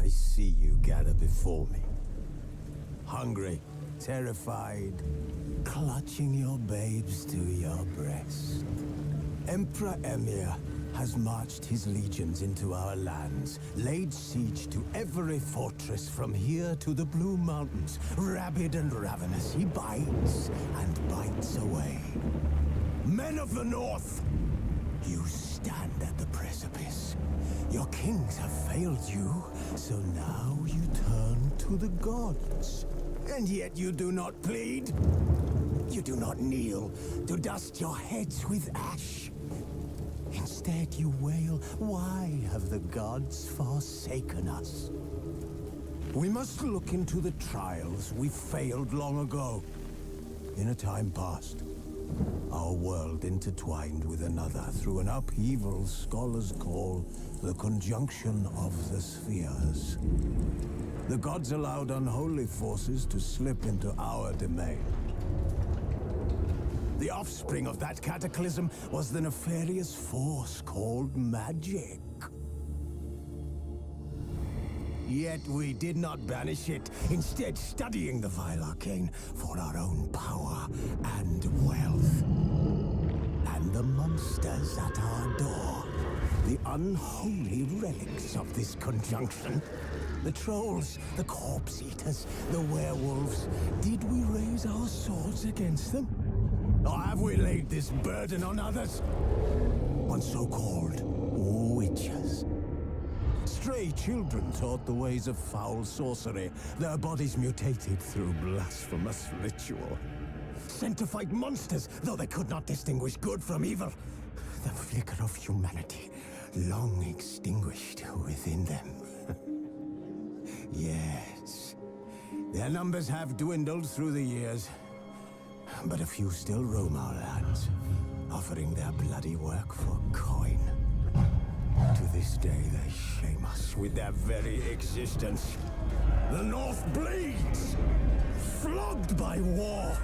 see you gather before me. Hungry, terrified, clutching your babes to your breast. Emperor Emir has marched his legions into our lands, laid siege to every fortress from here to the Blue Mountains. Rabid and ravenous, he bites and bites away. Men of the North, you stand at the precipice. Your kings have failed you, so now you turn to the gods. And yet you do not plead. You do not kneel to dust your heads with ash. Instead you wail, why have the gods forsaken us? We must look into the trials we failed long ago. In a time past, our world intertwined with another through an upheaval scholars call the conjunction of the spheres. The gods allowed unholy forces to slip into our domain. The offspring of that cataclysm was the nefarious force called magic. Yet we did not banish it, instead studying the vile arcane for our own power and wealth. And the monsters at our door, the unholy relics of this conjunction. The trolls, the corpse eaters, the werewolves. Did we raise our swords against them? Or have we laid this burden on others? On so-called witches. Stray children taught the ways of foul sorcery, their bodies mutated through blasphemous ritual. Sent to fight monsters, though they could not distinguish good from evil. The flicker of humanity, long extinguished within them. Yes, their numbers have dwindled through the years, but a few still roam our lands, offering their bloody work for coin. To this day, they shame us with their very existence. The North bleeds, flogged by war.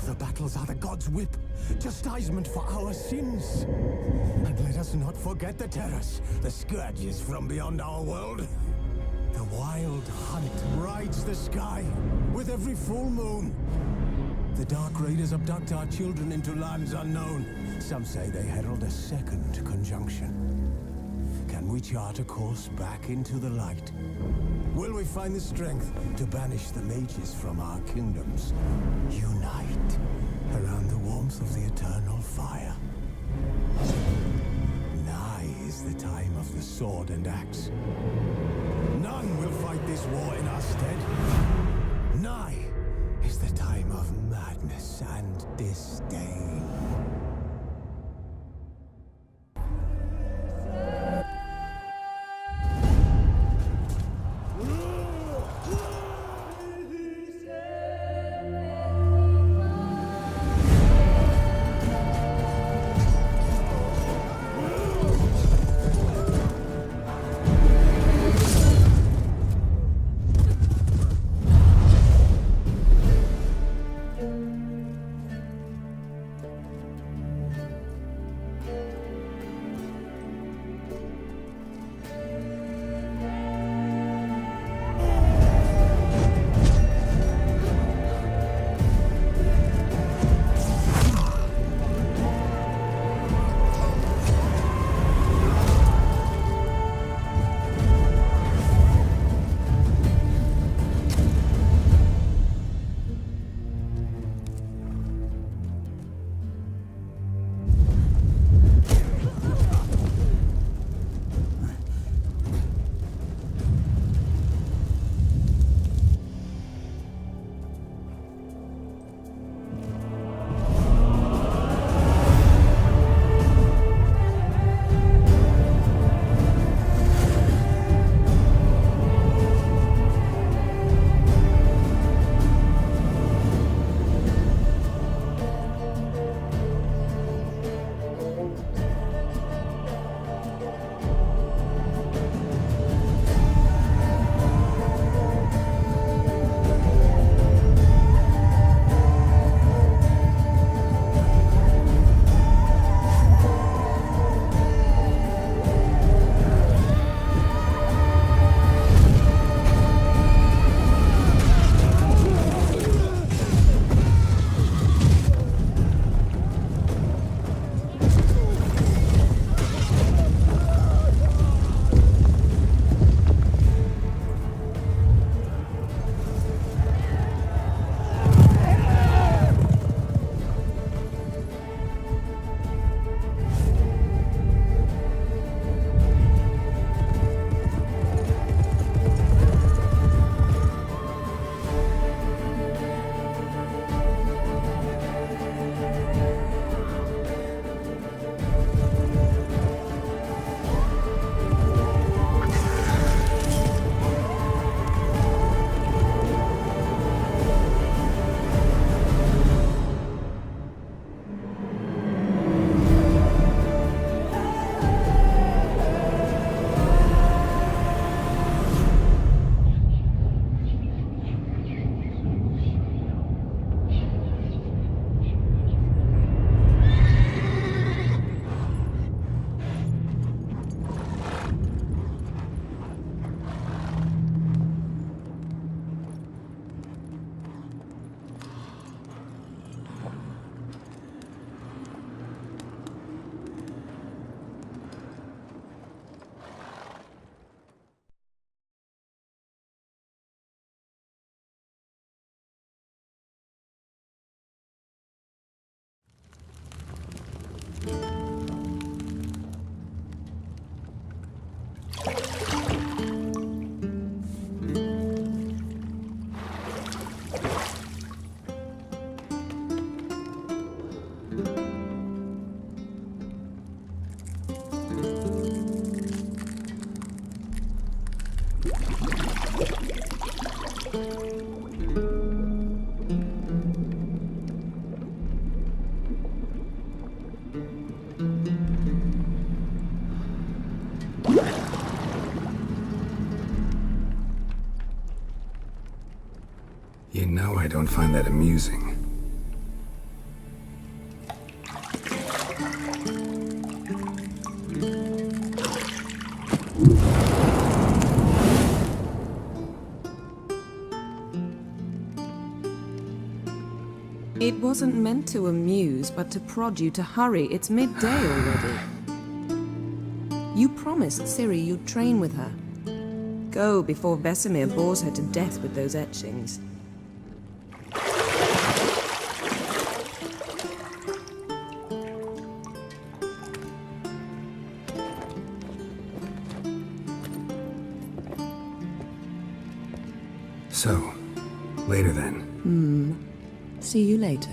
The battles are the gods' whip, chastisement for our sins. And let us not forget the terrors, the scourges from beyond our world. The wild hunt rides the sky with every full moon. The Dark Raiders abduct our children into lands unknown. Some say they herald a second conjunction. Can we chart a course back into the light? Will we find the strength to banish the mages from our kingdoms? Unite around the warmth of the eternal fire. Nigh is the time of the sword and axe. None will fight this war in our stead. Nigh is the time of madness and disdain. know I don't find that amusing. It wasn't meant to amuse, but to prod you to hurry. It's midday already. You promised Ciri you'd train with her. Go before Vesemir bores her to death with those etchings. So, later then. See you later.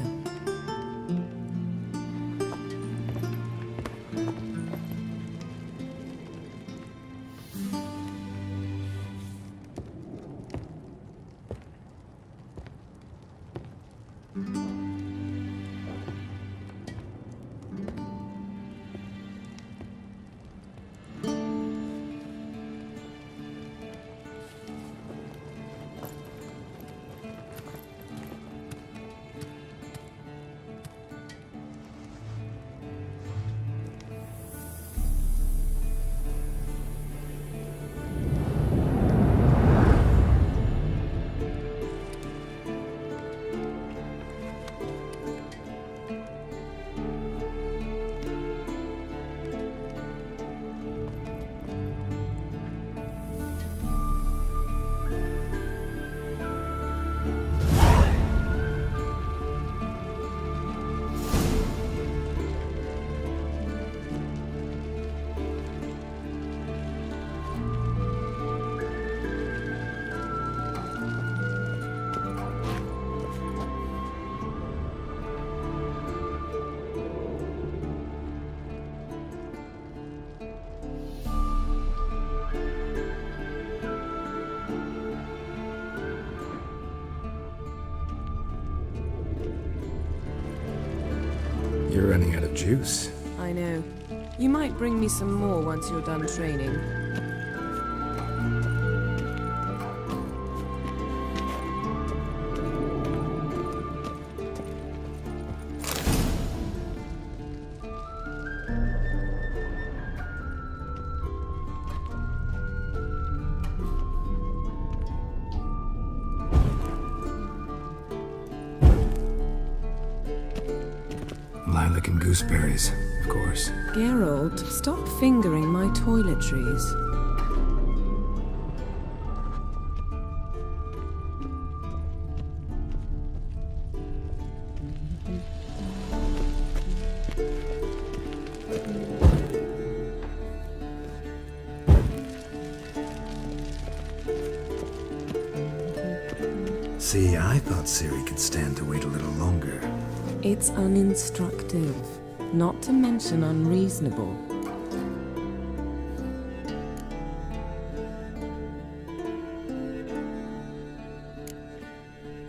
You're running out of juice. I know. You might bring me some more once you're done training. Lilac and gooseberries, of course. Geralt, stop fingering my toiletries. See, I thought Ciri could stand to wait a little longer. It's uninstructive, not to mention unreasonable.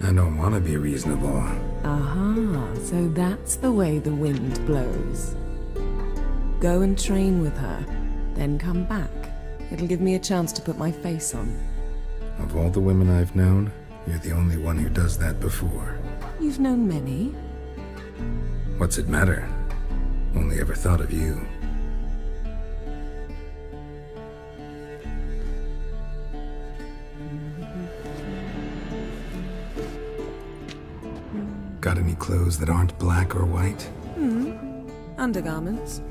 I don't want to be reasonable. Aha, so that's the way the wind blows. Go and train with her, then come back. It'll give me a chance to put my face on. Of all the women I've known, you're the only one who does that before. You've known many. What's it matter? Only ever thought of you. Got any clothes that aren't black or white? Undergarments.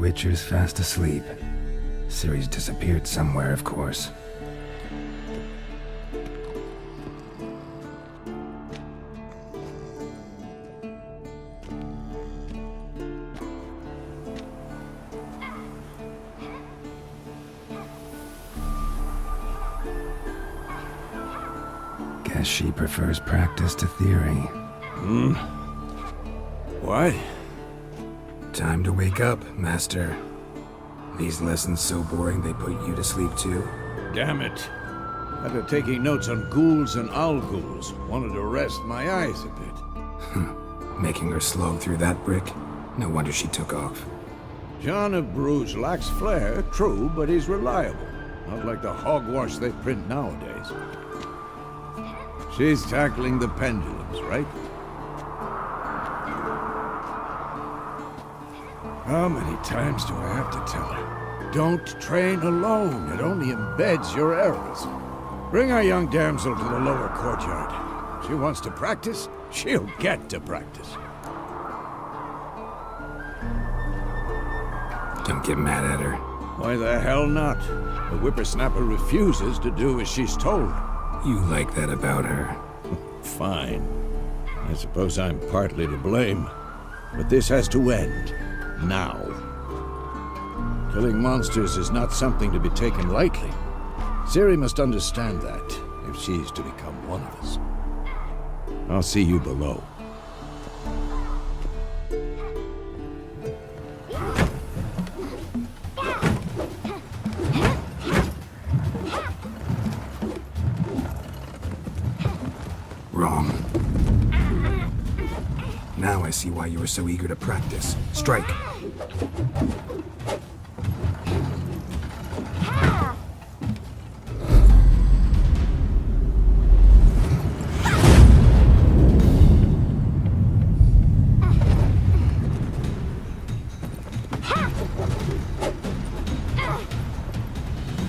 Witcher's fast asleep. Ciri's disappeared somewhere, of course. Guess she prefers practice to theory. What? Time to wake up, Master. These lessons so boring they put you to sleep too? Damn it. After taking notes on ghouls and owl ghouls, wanted to rest my eyes a bit. Making her slog through that brick? No wonder she took off. John of Bruges lacks flair, true, but he's reliable. Not like the hogwash they print nowadays. She's tackling the pendulums, right? How many times do I have to tell her? Don't train alone. It only embeds your errors. Bring our young damsel to the lower courtyard. She wants to practice, she'll get to practice. Don't get mad at her. Why the hell not? The whippersnapper refuses to do as she's told. You like that about her. Fine. I suppose I'm partly to blame. But this has to end. Now. Killing monsters is not something to be taken lightly. Ciri must understand that, if she's to become one of us. I'll see you below. Wrong. Now I see why you were so eager to practice. Strike.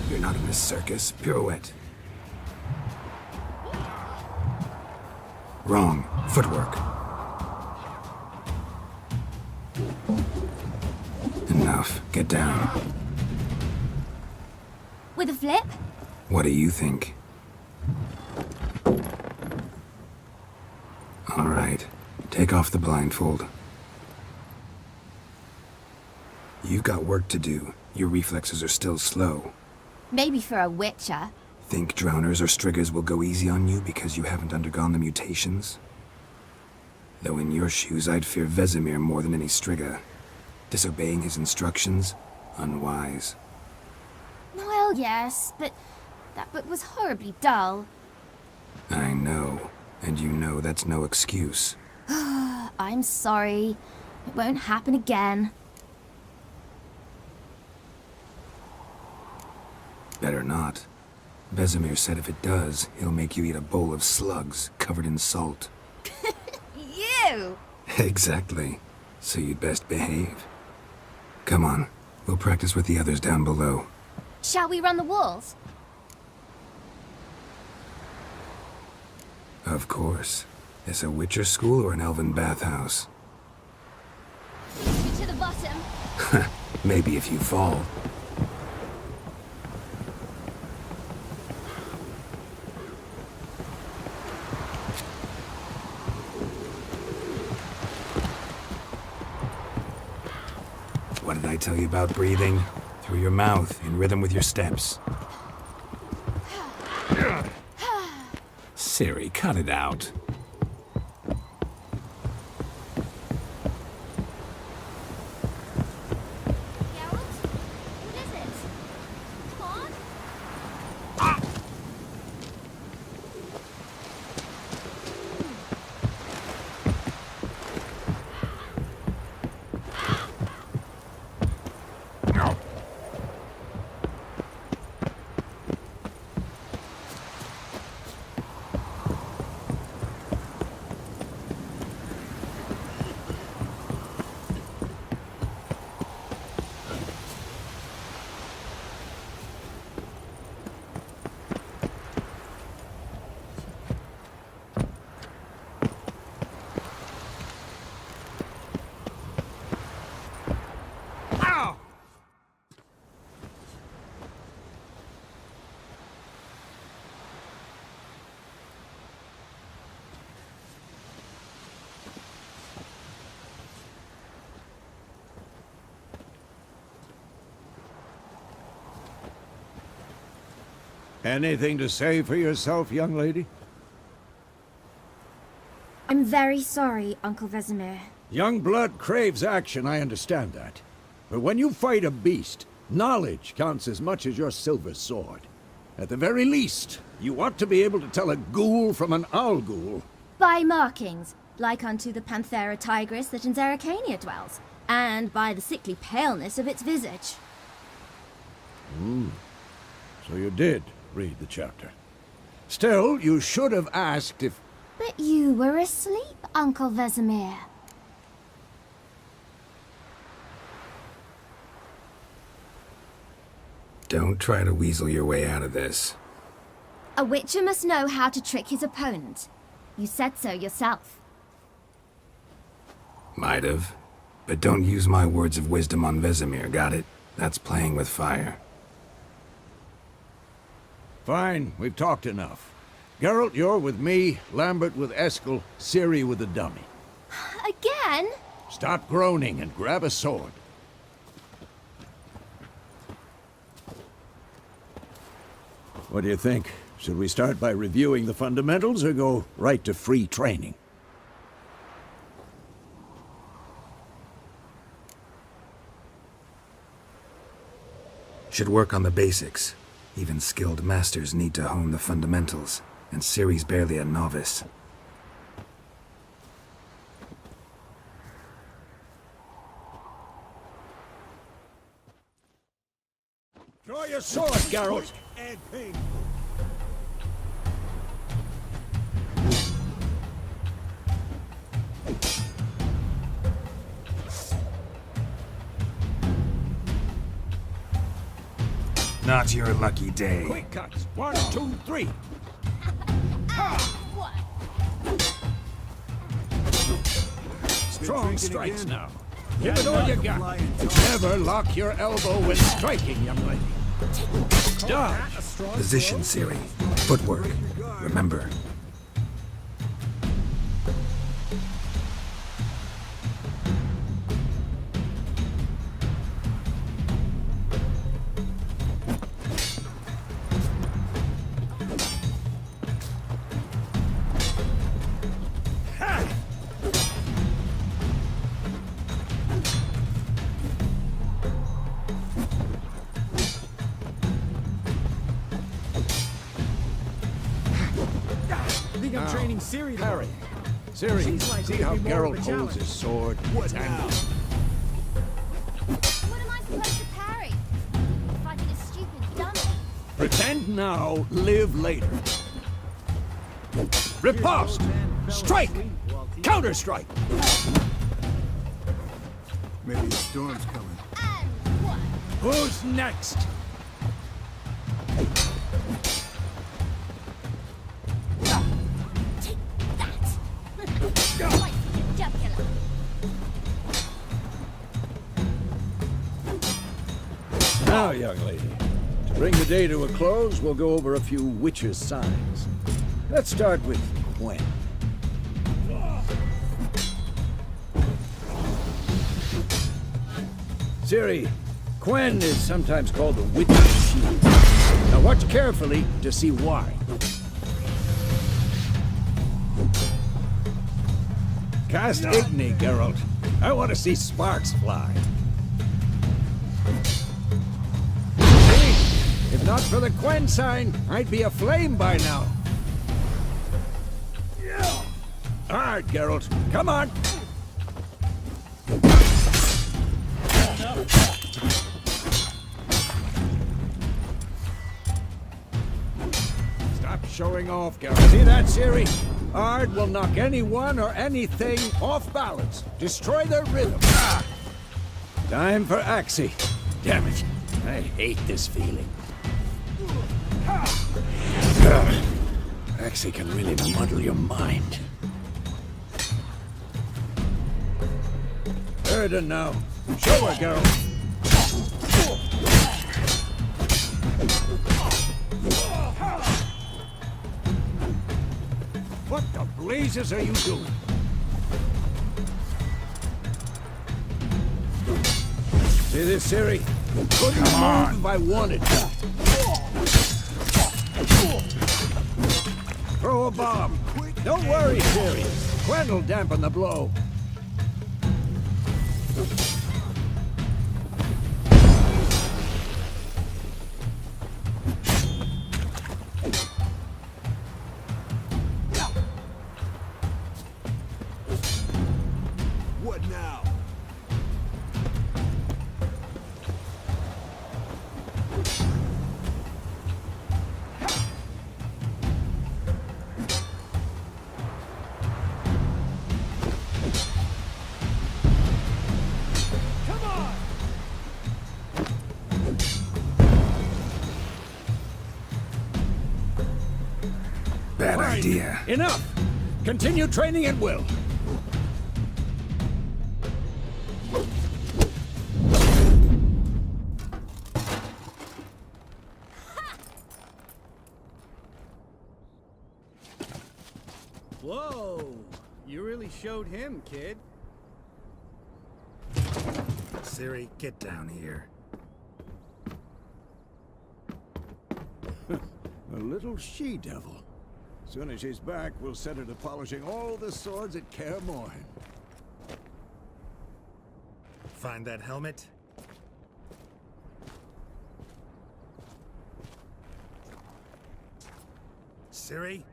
You're not in this circus. Pirouette. Wrong. Footwork. Enough. Get down. With a flip? What do you think? All right. Take off the blindfold. You've got work to do. Your reflexes are still slow. Maybe for a witcher. Think drowners or striggers will go easy on you because you haven't undergone the mutations? Though in your shoes, I'd fear Vesemir more than any strigger. Disobeying his instructions? Unwise. Well, yes, but that book was horribly dull. I know. And you know that's no excuse. I'm sorry. It won't happen again. Better not. Vesemir said if it does, he'll make you eat a bowl of slugs covered in salt. You! Exactly. So you'd best behave. Come on. We'll practice with the others down below. Shall we run the walls? Of course. Is a Witcher school or an elven bathhouse? To the bottom. Maybe if you fall. What did I tell you about breathing? Through your mouth, in rhythm with your steps. Ciri, cut it out. Geralt? What is it? Come on. Anything to say for yourself, young lady? I'm very sorry, Uncle Vesemir. Young blood craves action, I understand that. But when you fight a beast, knowledge counts as much as your silver sword. At the very least, you ought to be able to tell a ghoul from an owl ghoul. By markings, like unto the Panthera tigris that in Zeracania dwells, and by the sickly paleness of its visage. So you did read the chapter. Still, you should have asked if... But you were asleep, Uncle Vesemir. Don't try to weasel your way out of this. A witcher must know how to trick his opponent. You said so yourself. Might have. But don't use my words of wisdom on Vesemir, got it? That's playing with fire. Fine, we've talked enough. Geralt, you're with me, Lambert with Eskel, Ciri with the dummy. Again? Stop groaning and grab a sword. What do you think? Should we start by reviewing the fundamentals or go right to free training? Should work on the basics. Even skilled masters need to hone the fundamentals, and Ciri's barely a novice. Draw your sword, Geralt! Not your lucky day. Quick cuts! 1, 2, 3! Strong strikes now. Give it all you got. Never lock your elbow when striking, young lady. Dodge! Position, Ciri. Footwork. Remember. Training Ciri, Harry. Ciri, see how Geralt holds his sword? What am I supposed to parry? Fighting a stupid dummy. Pretend now, live later. Riposte! Strike! Counter-strike! Maybe a storm's coming. And what? Who's next? Now, young lady, to bring the day to a close, we'll go over a few witches' signs. Let's start with Gwen. Ciri, Gwen is sometimes called the Witch's Shield. Now watch carefully to see why. Cast Igni, Geralt. I want to see sparks fly. See? If not for the Gwen sign, I'd be aflame by now. All right, Geralt. Come on. Stop showing off, Geralt. See that, Ciri? Ard will knock anyone or anything off balance. Destroy their rhythm. Ah! Time for Axie. Damn it. I hate this feeling. Axie can really muddle your mind. Erden now. Show her, girl. What the blazes are you doing? See this, Ciri? Couldn't move if I wanted to. Throw a bomb. Don't worry, Siri. Gwen'll dampen the blow. What now? Bad idea. Enough! Continue training at will. Whoa! You really showed him, kid. Siri, get down here. A little she-devil. Soon as she's back, we'll set her to polishing all the swords at Kaer Morhen. Find that helmet? Siri?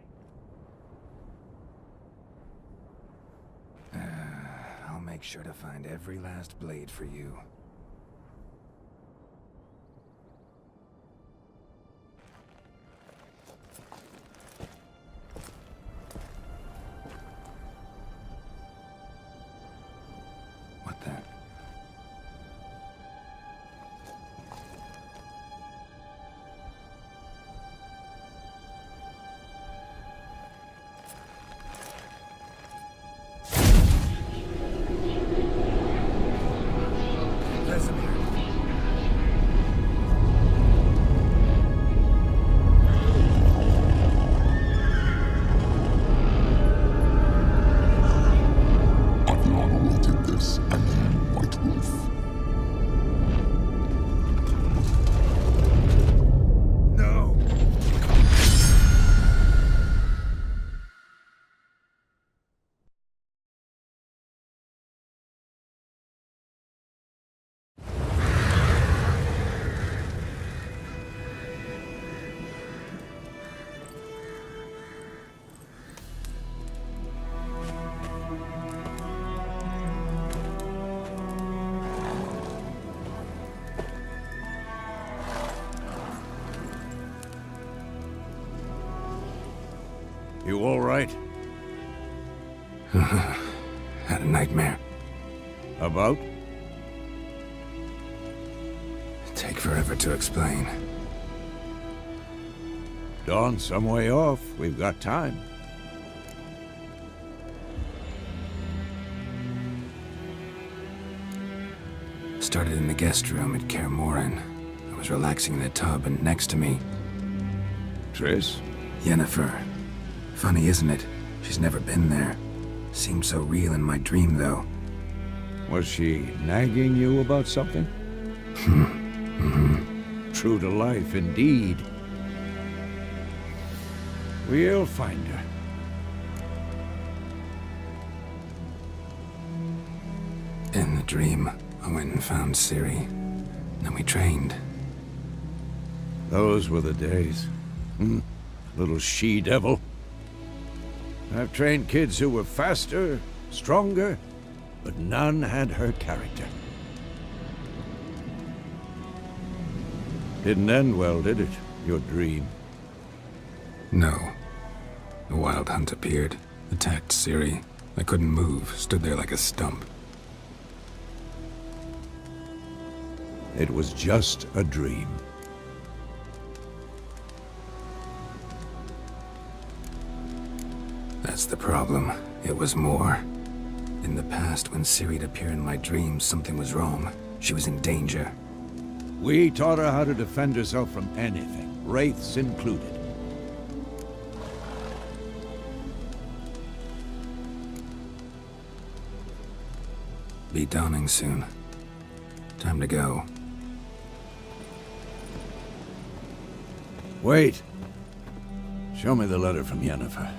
I'll make sure to find every last blade for you. What the? You all right? Had a nightmare. About? Take forever to explain. Dawn's some way off. We've got time. Started in the guest room at Kaer Morhen. I was relaxing in the tub, and next to me, Triss? Yennefer. Funny, isn't it? She's never been there. Seemed so real in my dream, though. Was she nagging you about something? True to life, indeed. We'll find her. In the dream, I went and found Ciri. Then we trained. Those were the days. Little she-devil. I've trained kids who were faster, stronger, but none had her character. Didn't end well, did it? Your dream? No. The Wild Hunt appeared, attacked Ciri. I couldn't move, stood there like a stump. It was just a dream. That's the problem. It was more. In the past, when Ciri'd appear in my dreams, something was wrong. She was in danger. We taught her how to defend herself from anything, wraiths included. Be dawning soon. Time to go. Wait. Show me the letter from Yennefer.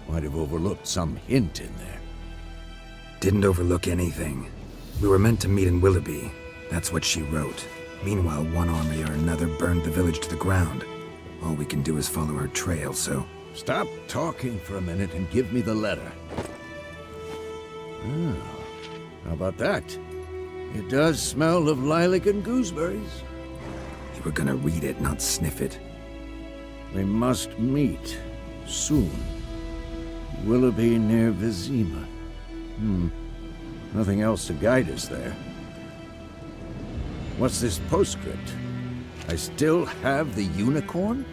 Might have overlooked some hint in there. Didn't overlook anything. We were meant to meet in Willoughby. That's what she wrote. Meanwhile, one army or another burned the village to the ground. All we can do is follow her trail, so... Stop talking for a minute and give me the letter. Oh, how about that? It does smell of lilac and gooseberries. You were gonna read it, not sniff it. We must meet. Soon. Willoughby near Vizima. Nothing else to guide us there. What's this postscript? I still have the unicorn?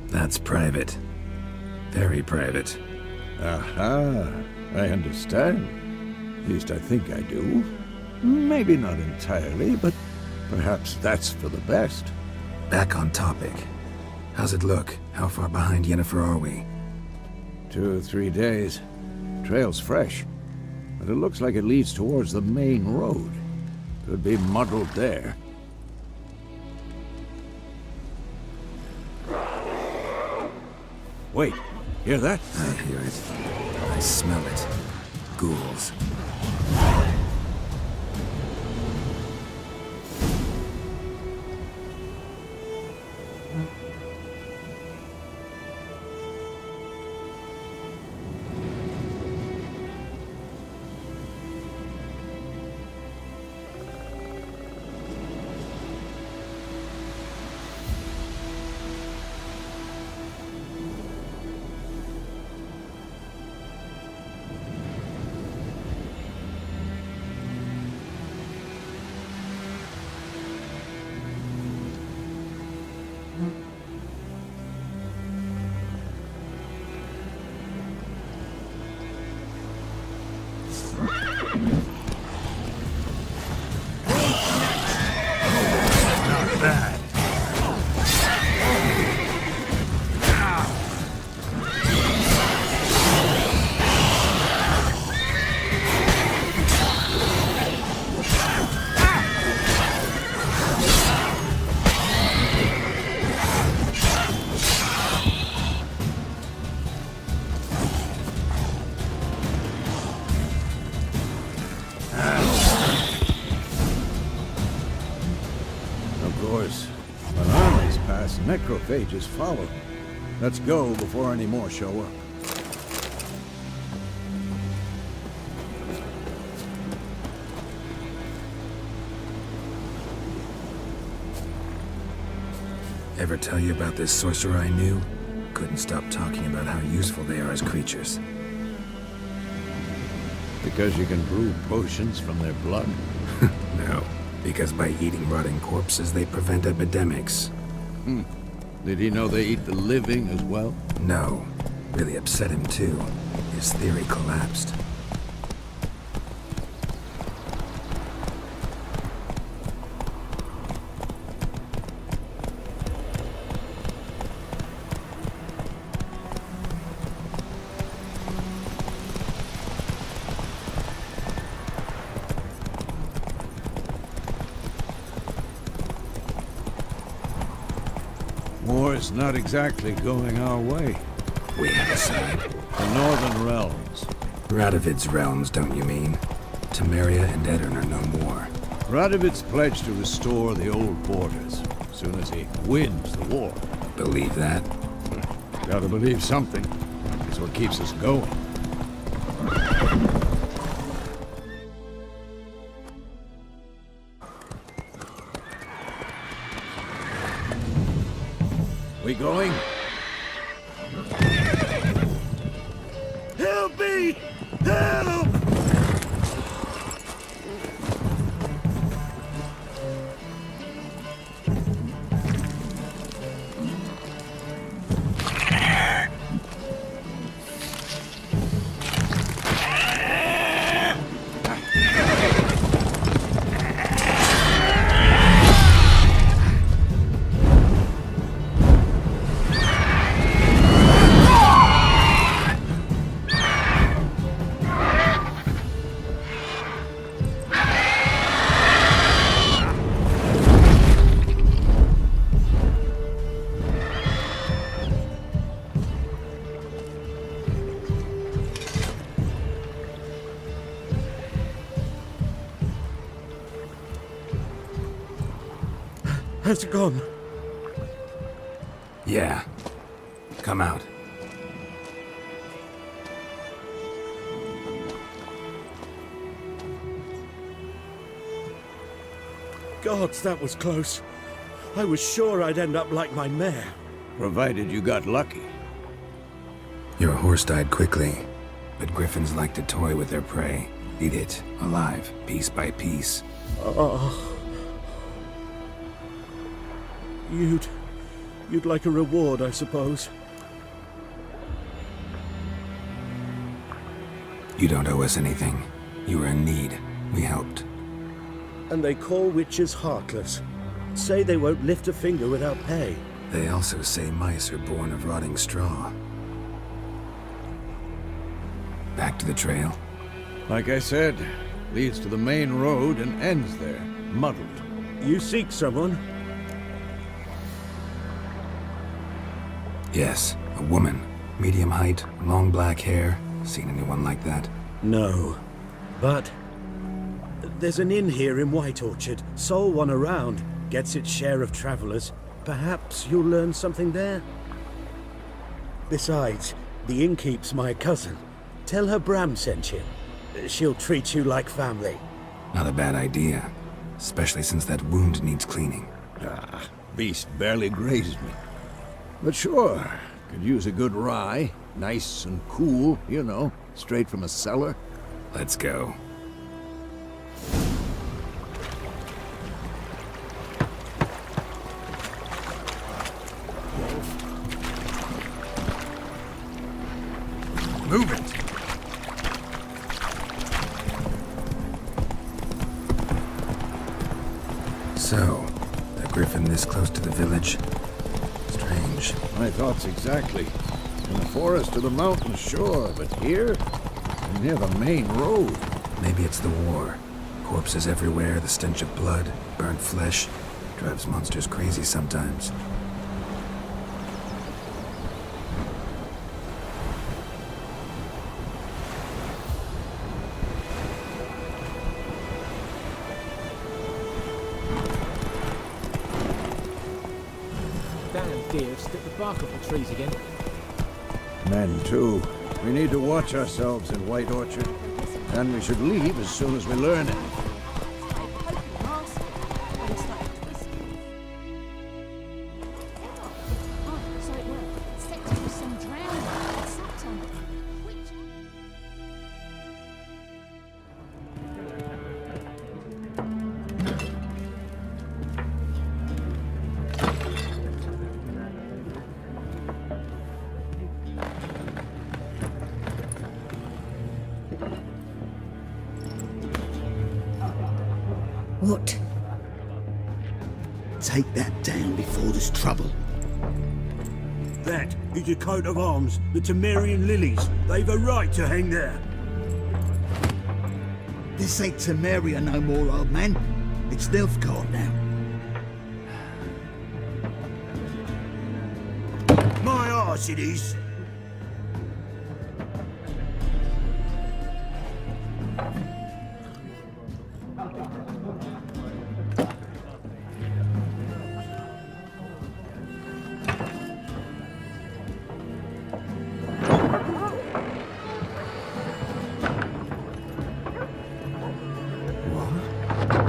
That's private. Very private. Aha, I understand. At least I think I do. Maybe not entirely, but perhaps that's for the best. Back on topic. How's it look? How far behind Yennefer are we? 2 or 3 days. Trail's fresh, but it looks like it leads towards the main road. Could be muddled there. Wait, hear that? I hear it. I smell it. Ghouls. Necrophages follow. Let's go before any more show up. Ever tell you about this sorcerer I knew? Couldn't stop talking about how useful they are as creatures. Because you can brew potions from their blood? No, because by eating rotting corpses, they prevent epidemics. Did he know they eat the living as well? No. Really upset him, too. His theory collapsed. War's not exactly going our way. We have a side. The Northern Realms. Radovid's realms, don't you mean? Temeria and Edirn are no more. Radovid's pledged to restore the old borders as soon as he wins the war. Believe that? Gotta believe something. It's what keeps us going. We going? Help me! Help! Has it gone? Yeah. Come out. Gods, that was close. I was sure I'd end up like my mare. Provided you got lucky. Your horse died quickly, but griffins like to toy with their prey. Eat it, alive, piece by piece. Oh. You'd like a reward, I suppose. You don't owe us anything. You were in need. We helped. And they call witches heartless. Say they won't lift a finger without pay. They also say mice are born of rotting straw. Back to the trail. Like I said, leads to the main road and ends there, muddled. You seek someone? Yes, a woman. Medium height, long black hair. Seen anyone like that? No. But there's an inn here in White Orchard. Sole one around. Gets its share of travelers. Perhaps you'll learn something there? Besides, the innkeep's my cousin. Tell her Bram sent you. She'll treat you like family. Not a bad idea. Especially since that wound needs cleaning. Ah, beast barely grazed me. But sure, could use a good rye. Nice and cool, you know, straight from a cellar. Let's go. Move it! So, a griffin this close to the village? Strange. My thoughts exactly. In the forest or the mountains, sure, but here? Near the main road. Maybe it's the war. Corpses everywhere, the stench of blood, burnt flesh. Drives monsters crazy sometimes. Damn deer have stripped the bark off the trees again. Men, too. We need to watch ourselves in White Orchard. And we should leave as soon as we learn it. What? Take that down before there's trouble. That is a coat of arms, the Temerian lilies. They've a right to hang there. This ain't Temeria no more, old man. It's Nilfgaard now. My arse it is.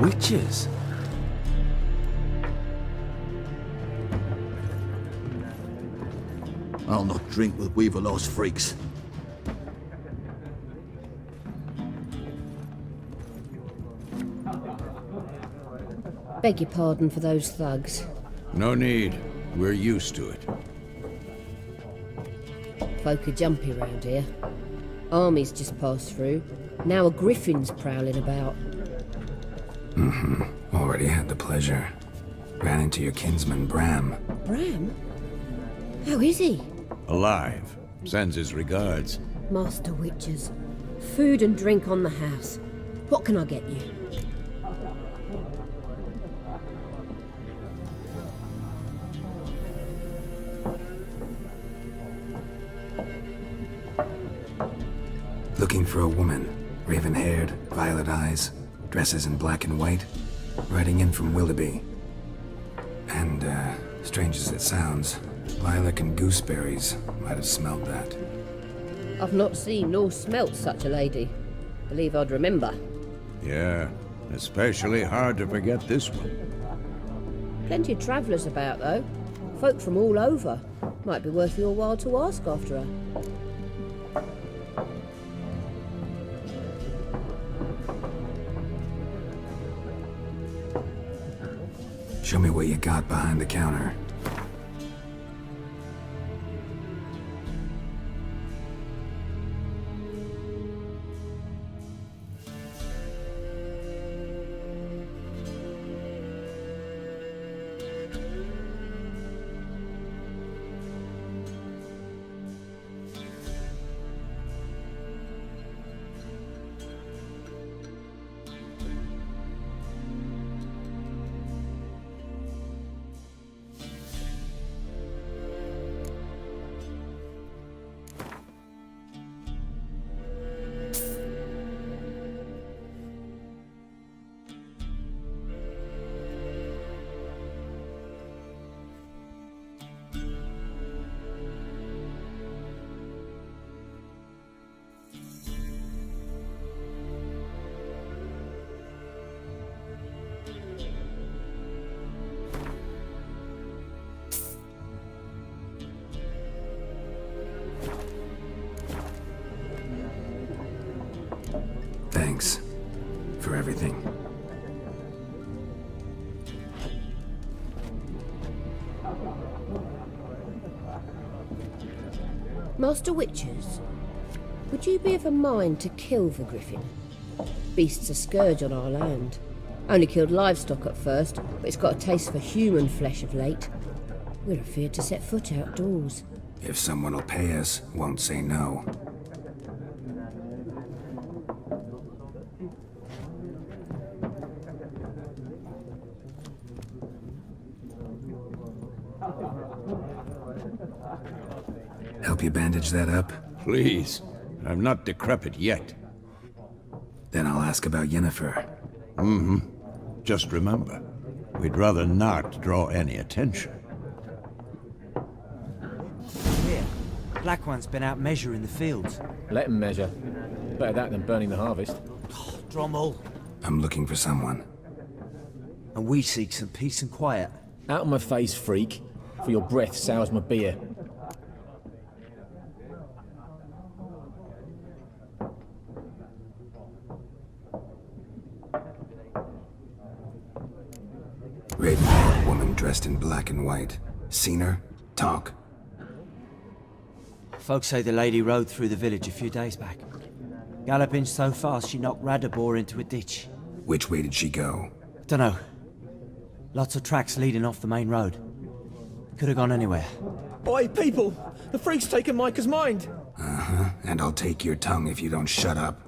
Witches? I'll not drink with Weaverlaw's freaks. Beg your pardon for those thugs. No need. We're used to it. Folk are jumpy round here. Armies just passed through. Now a griffin's prowling about. Already had the pleasure. Ran into your kinsman, Bram. Bram? How is he? Alive. Sends his regards. Master Witches. Food and drink on the house. What can I get you? Looking for a woman. Raven-haired, violet eyes, dresses in black and white. Riding in from Willoughby. And, strange as it sounds, lilac and gooseberries might have smelled that. I've not seen nor smelt such a lady. Believe I'd remember. Yeah, especially hard to forget this one. Plenty of travellers about, though. Folk from all over. Might be worth your while to ask after her. Show me what you got behind the counter. Thanks for everything. Master Witchers, would you be of a mind to kill the griffin? Beast's a scourge on our land. Only killed livestock at first, but it's got a taste for human flesh of late. We're afeard to set foot outdoors. If someone will pay us, won't say no. Help you bandage that up? Please. I'm not decrepit yet. Then I'll ask about Yennefer. Mm-hmm. Just remember, we'd rather not draw any attention. Here, Black One's been out measuring the fields. Let him measure. Better that than burning the harvest. Drommel. I'm looking for someone. And we seek some peace and quiet. Out of my face, freak. For your breath sours my beer. Red-haired woman dressed in black and white. Seen her? Talk. Folks say the lady rode through the village a few days back. Galloping so fast she knocked Radabor into a ditch. Which way did she go? Dunno. Lots of tracks leading off the main road. Could have gone anywhere. Oi, people! The freak's taken Micah's mind! Uh-huh, and I'll take your tongue if you don't shut up.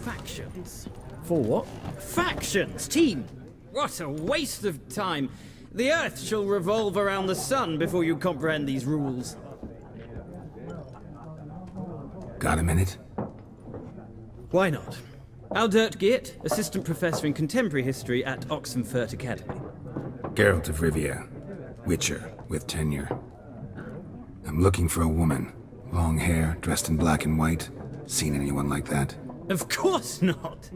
Factions. For what? Factions, team! What a waste of time! The Earth shall revolve around the sun before you comprehend these rules. Got a minute? Why not? Aldert Geert, Assistant Professor in Contemporary History at Oxenfurt Academy. Geralt of Rivia. Witcher, with tenure. I'm looking for a woman. Long hair, dressed in black and white. Seen anyone like that? Of course not!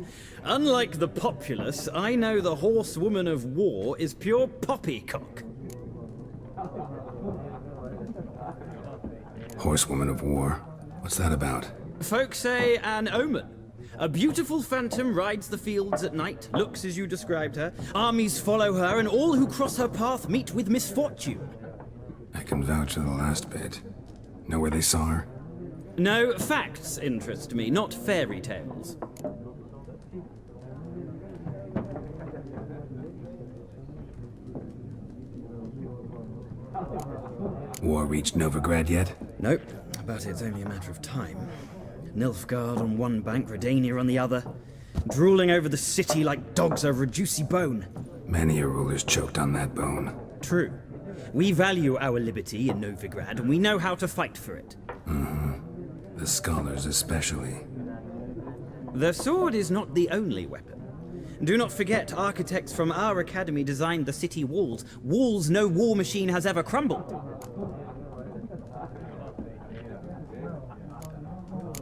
Unlike the populace, I know the horsewoman of war is pure poppycock. Horsewoman of war? What's that about? Folk say an omen. A beautiful phantom rides the fields at night, looks as you described her. Armies follow her, and all who cross her path meet with misfortune. I can vouch for the last bit. Know where they saw her? No, facts interest me, not fairy tales. War reached Novigrad yet? Nope, but it's only a matter of time. Nilfgaard on one bank, Redania on the other. Drooling over the city like dogs over a juicy bone. Many a ruler's choked on that bone. True. We value our liberty in Novigrad, and we know how to fight for it. The scholars especially. The sword is not the only weapon. Do not forget, architects from our academy designed the city walls. Walls no war machine has ever crumbled.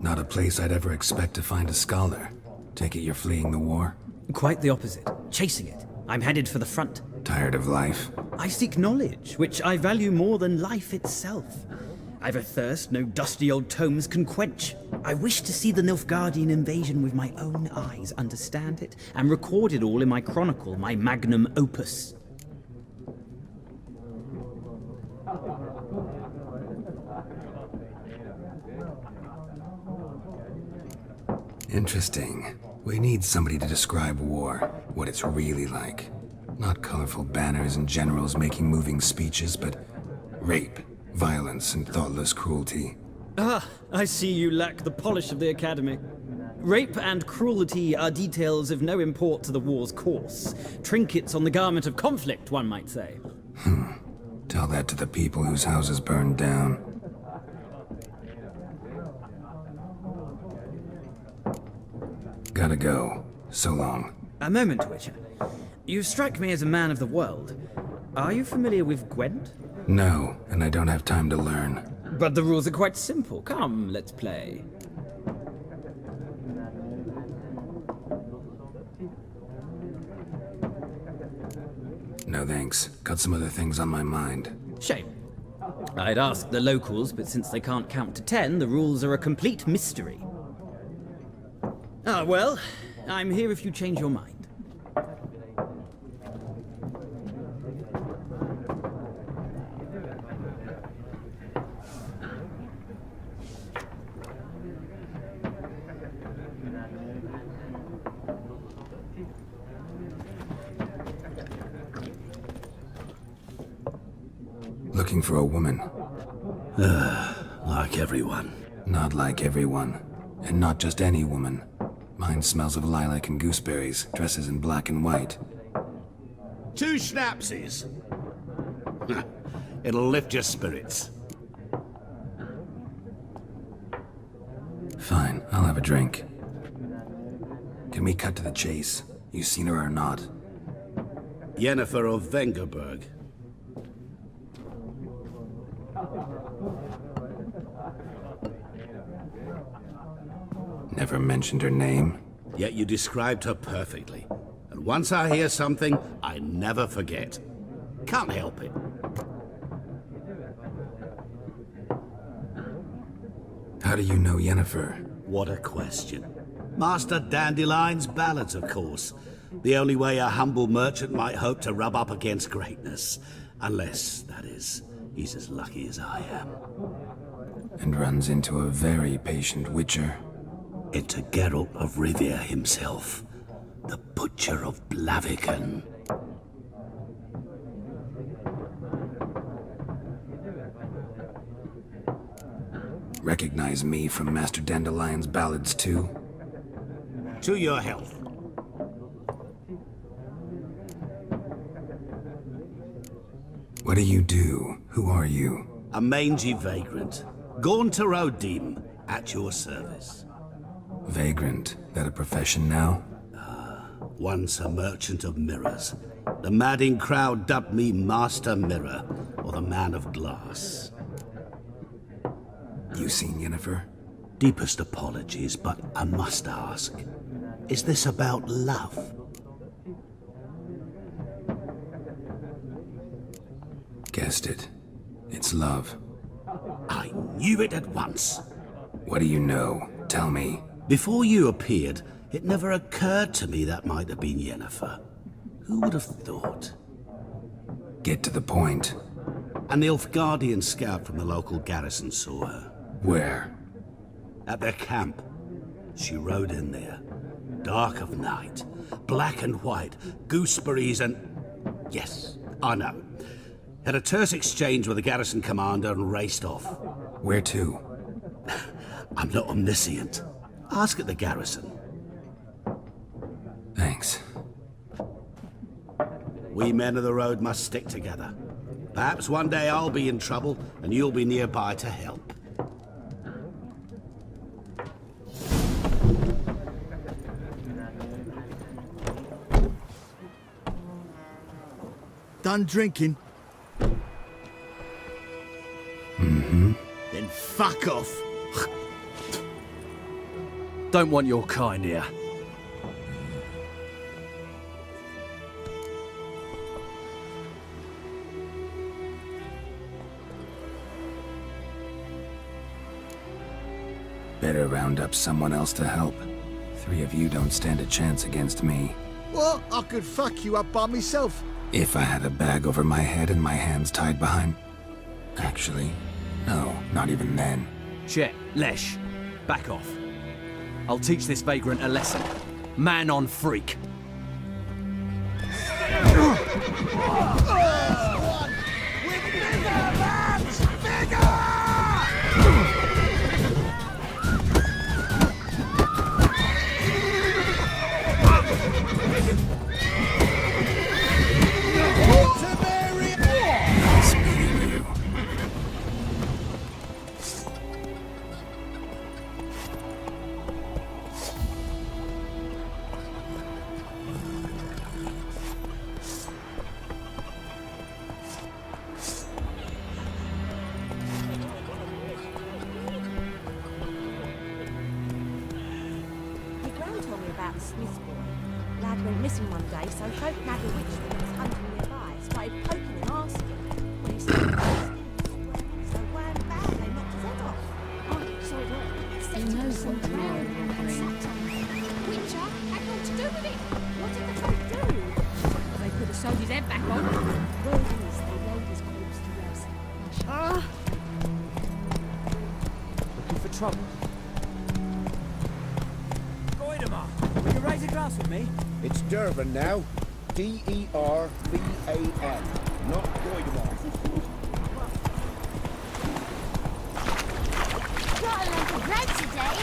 Not a place I'd ever expect to find a scholar. Take it you're fleeing the war? Quite the opposite. Chasing it. I'm headed for the front. Tired of life? I seek knowledge, which I value more than life itself. I've a thirst no dusty old tomes can quench. I wish to see the Nilfgaardian invasion with my own eyes, understand it, and record it all in my chronicle, my magnum opus. Interesting. We need somebody to describe war, what it's really like. Not colorful banners and generals making moving speeches, but rape, violence, and thoughtless cruelty. Ah, I see you lack the polish of the Academy. Rape and cruelty are details of no import to the war's course. Trinkets on the garment of conflict, one might say. Tell that to the people whose houses burned down. Gotta go. So long. A moment, Witcher. You strike me as a man of the world. Are you familiar with Gwent? No, and I don't have time to learn. But the rules are quite simple. Come, let's play. No thanks. Got some other things on my mind. Shame. I'd ask the locals, but since they can't count to 10, the rules are a complete mystery. Ah, well, I'm here if you change your mind. Looking for a woman. Like everyone. Not like everyone. And not just any woman. Mine smells of lilac and gooseberries, dresses in black and white. 2 schnapsies. It'll lift your spirits. Fine, I'll have a drink. Can we cut to the chase? You seen her or not? Yennefer of Vengerberg. Never mentioned her name. Yet you described her perfectly. And once I hear something, I never forget. Can't help it. How do you know Yennefer? What a question. Master Dandelion's ballads, of course. The only way a humble merchant might hope to rub up against greatness. Unless, that is, he's as lucky as I am. And runs into a very patient witcher. Into Geralt of Rivia himself. The Butcher of Blaviken. Recognize me from Master Dandelion's ballads too? To your health. What do you do? Who are you? A mangy vagrant. Gaunter Odim, at your service. Vagrant. That a profession now? Once a merchant of mirrors. The madding crowd dubbed me Master Mirror, or the Man of Glass. You seen Yennefer? Deepest apologies, but I must ask. Is this about love? Guessed it. It's love. I knew it at once. What do you know? Tell me. Before you appeared, it never occurred to me that might have been Yennefer. Who would have thought? Get to the point. A Nilfgaardian scout from the local garrison saw her. Where? At their camp. She rode in there. Dark of night. Black and white. Gooseberries and... Yes, I know. Had a terse exchange with the garrison commander and raced off. Where to? I'm not omniscient. Ask at the garrison. Thanks. We men of the road must stick together. Perhaps one day I'll be in trouble, and you'll be nearby to help. Done drinking? Mm-hmm. Then fuck off. Don't want your kind here. Better round up someone else to help. 3 of you don't stand a chance against me. Well, I could fuck you up by myself. If I had a bag over my head and my hands tied behind... Actually, no, not even then. Chet, Lesh, back off. I'll teach this vagrant a lesson. Man on freak. Nice meeting you. My gran told me about the Smith boy. Lad went missing one day, so folk nagged a witch that was hunting nearby. Started poking and asking. When he started so wham bam, they knocked his head off. Oh, so what? He knows what drowned Witcher had naught to do with it. What did the folk do? They put the soldier's head back on. Word is they laid his corpse to rest. Looking for trouble? Will you raise a glass with me? It's Durban now. D-E-R-B-A-N. Not Goidemar. Got a loaf of bread today.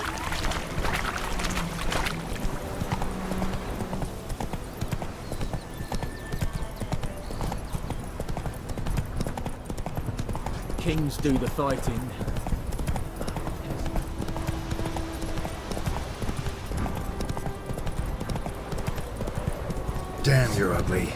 Kings do the fighting. Damn, you're ugly.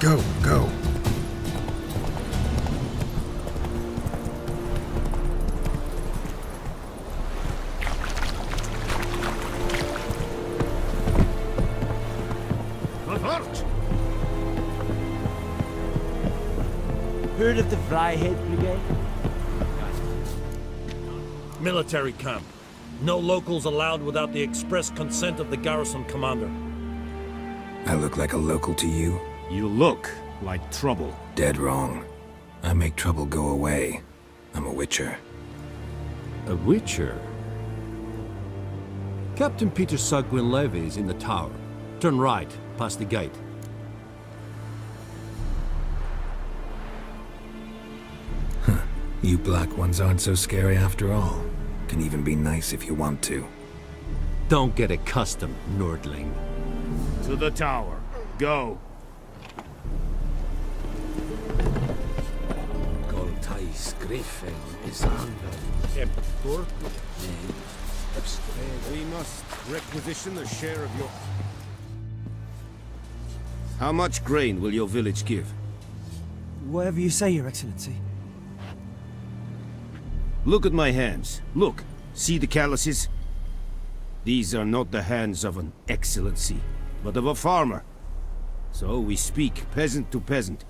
Go, go. Heard of the Fryhead Brigade? Military camp. No locals allowed without the express consent of the garrison commander. I look like a local to you? You look like trouble. Dead wrong. I make trouble go away. I'm a witcher. A witcher? Captain Peter Sugwin Levy is in the tower. Turn right, past the gate. You black ones aren't so scary after all. Can even be nice if you want to. Don't get accustomed, Nordling. To the tower. Go. Goltais Griffin is under. We must requisition a share of your... How much grain will your village give? Whatever you say, Your Excellency. Look at my hands. Look. See the calluses? These are not the hands of an excellency, but of a farmer. So we speak peasant to peasant.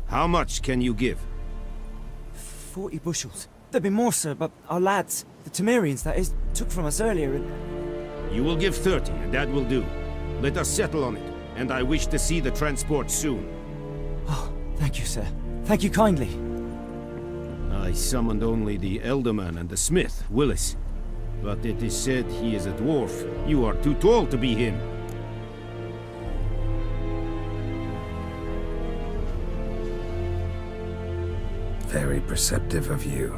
How much can you give? 40 bushels. There'd be more, sir, but our lads, the Temerians, that is, took from us earlier and... You will give 30, and that will do. Let us settle on it, and I wish to see the transport soon. Oh, thank you, sir. Thank you kindly. I summoned only the Elderman and the smith, Willis. But it is said he is a dwarf. You are too tall to be him. Very perceptive of you.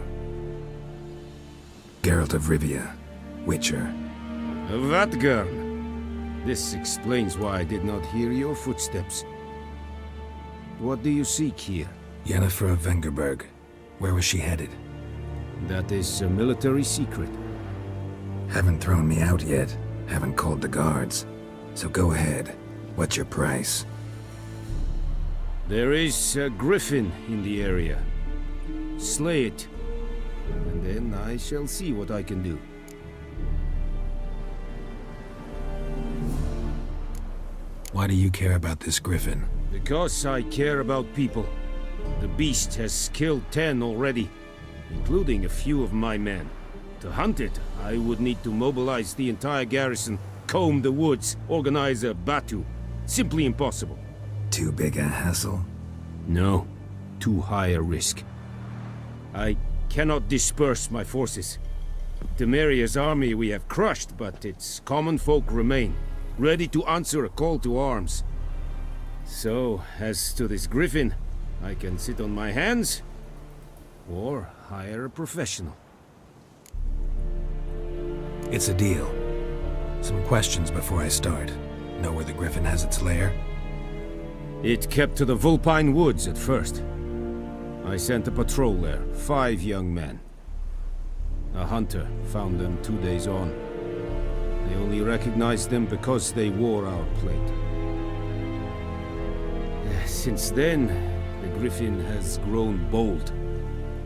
Geralt of Rivia, Witcher. Vatgern. This explains why I did not hear your footsteps. What do you seek here? Yennefer of Vengerberg. Where was she headed? That is a military secret. Haven't thrown me out yet. Haven't called the guards. So go ahead. What's your price? There is a griffin in the area. Slay it. And then I shall see what I can do. Why do you care about this griffin? Because I care about people. The beast has killed 10 already, including a few of my men. To hunt it, I would need to mobilize the entire garrison, comb the woods, organize a batu. Simply impossible. Too big a hassle? No, too high a risk. I cannot disperse my forces. Temeria's army we have crushed, but its common folk remain, ready to answer a call to arms. So, as to this griffin, I can sit on my hands, or hire a professional. It's a deal. Some questions before I start. Know where the griffin has its lair? It kept to the Vulpine Woods at first. I sent a patrol there, 5 young men. A hunter found them 2 days on. They only recognized them because they wore our plate. Since then, the griffin has grown bold.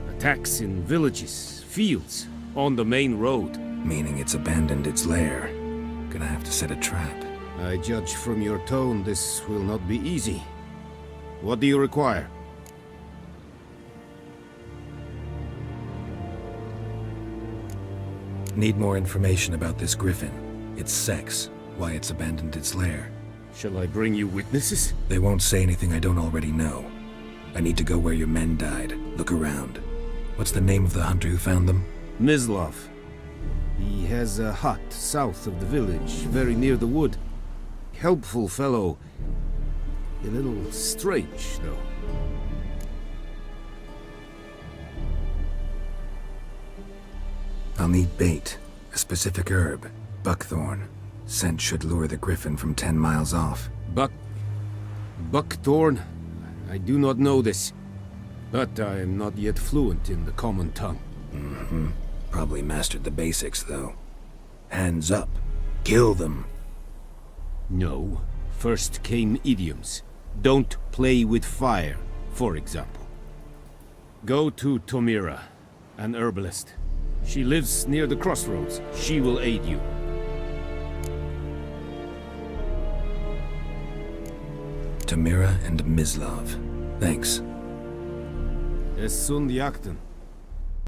Attacks in villages, fields, on the main road. Meaning it's abandoned its lair. Gonna have to set a trap. I judge from your tone this will not be easy. What do you require? Need more information about this griffin. Its sex, why it's abandoned its lair. Shall I bring you witnesses? They won't say anything I don't already know. I need to go where your men died. Look around. What's the name of the hunter who found them? Mislav. He has a hut south of the village, very near the wood. Helpful fellow. A little strange, though. I'll need bait. A specific herb. Buckthorn. Scent should lure the griffin from 10 miles off. Buckthorn? I do not know this. But I am not yet fluent in the common tongue. Mm-hmm. Probably mastered the basics, though. Hands up. Kill them. No. First came idioms. Don't play with fire, for example. Go to Tomira, an herbalist. She lives near the crossroads. She will aid you. Tomira and Mislav. Thanks. Es sunt Yachten.